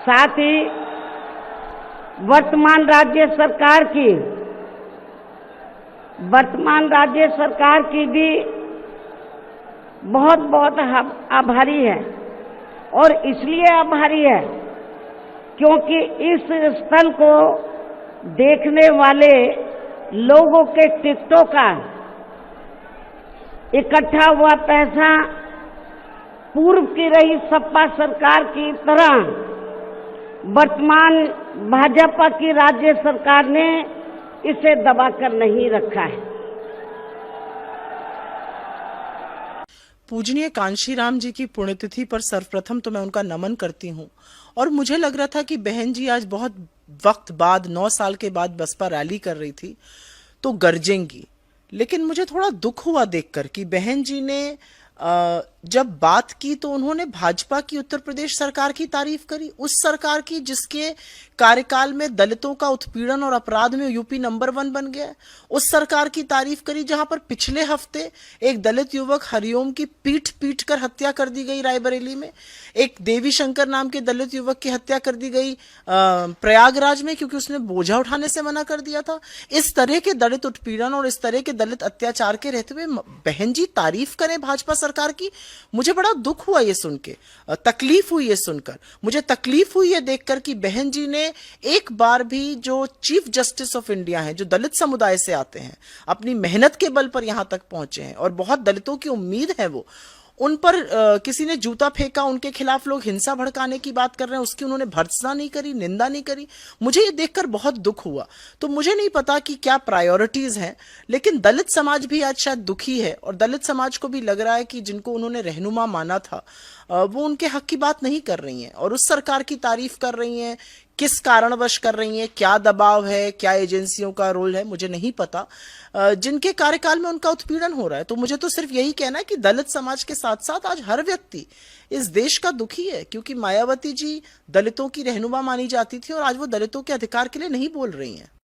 साथ ही वर्तमान राज्य सरकार की भी बहुत बहुत आभारी है। और इसलिए आभारी है क्योंकि इस स्थल को देखने वाले लोगों के टिकटों का इकट्ठा हुआ पैसा पूर्व की रही सपा सरकार की तरह वर्तमान भाजपा की राज्य सरकार ने इसे दबाकर नहीं रखा है। पूजनीय कांशीराम जी की पुण्यतिथि पर सर्वप्रथम तो मैं उनका नमन करती हूँ। और मुझे लग रहा था कि बहन जी आज बहुत वक्त बाद 9 साल के बाद बसपा रैली कर रही थी तो गरजेंगी, लेकिन मुझे थोड़ा दुख हुआ देखकर कि बहन जी ने जब बात की तो उन्होंने भाजपा की उत्तर प्रदेश सरकार की तारीफ करी, उस सरकार की जिसके कार्यकाल में दलितों का उत्पीड़न और अपराध में यूपी नंबर 1 बन गया। उस सरकार की तारीफ करी जहां पर पिछले हफ्ते एक दलित युवक हरिओम की पीट कर हत्या कर दी गई रायबरेली में, एक देवी शंकर नाम के दलित युवक की हत्या कर दी गई प्रयागराज में क्योंकि उसने बोझा उठाने से मना कर दिया था। इस तरह के दलित उत्पीड़न और इस तरह के दलित अत्याचार के रहते हुए बहन जी तारीफ करें भाजपा सरकार की, मुझे बड़ा दुख हुआ ये सुन के, तकलीफ हुई ये सुनकर। मुझे तकलीफ हुई ये देखकर कि बहन जी ने एक बार भी जो चीफ जस्टिस ऑफ इंडिया हैं, जो दलित समुदाय से आते हैं, अपनी मेहनत के बल पर यहां तक पहुंचे हैं और बहुत दलितों की उम्मीद है वो, उन पर किसी ने जूता फेंका, उनके खिलाफ लोग हिंसा भड़काने की बात कर रहे हैं, उसकी उन्होंने भर्त्सना नहीं करी, निंदा नहीं करी। मुझे ये देखकर बहुत दुख हुआ। तो मुझे नहीं पता कि क्या प्रायोरिटीज हैं, लेकिन दलित समाज भी आज शायद दुखी है और दलित समाज को भी लग रहा है कि जिनको उन्होंने रहनुमा माना था वो उनके हक की बात नहीं कर रही हैं और उस सरकार की तारीफ कर रही हैं। किस कारणवश कर रही हैं, क्या दबाव है, क्या एजेंसियों का रोल है, मुझे नहीं पता, जिनके कार्यकाल में उनका उत्पीड़न हो रहा है। तो मुझे तो सिर्फ यही कहना है कि दलित समाज के साथ साथ आज हर व्यक्ति इस देश का दुखी है क्योंकि मायावती जी दलितों की रहनुमा मानी जाती थी और आज वो दलितों के अधिकार के लिए नहीं बोल रही हैं।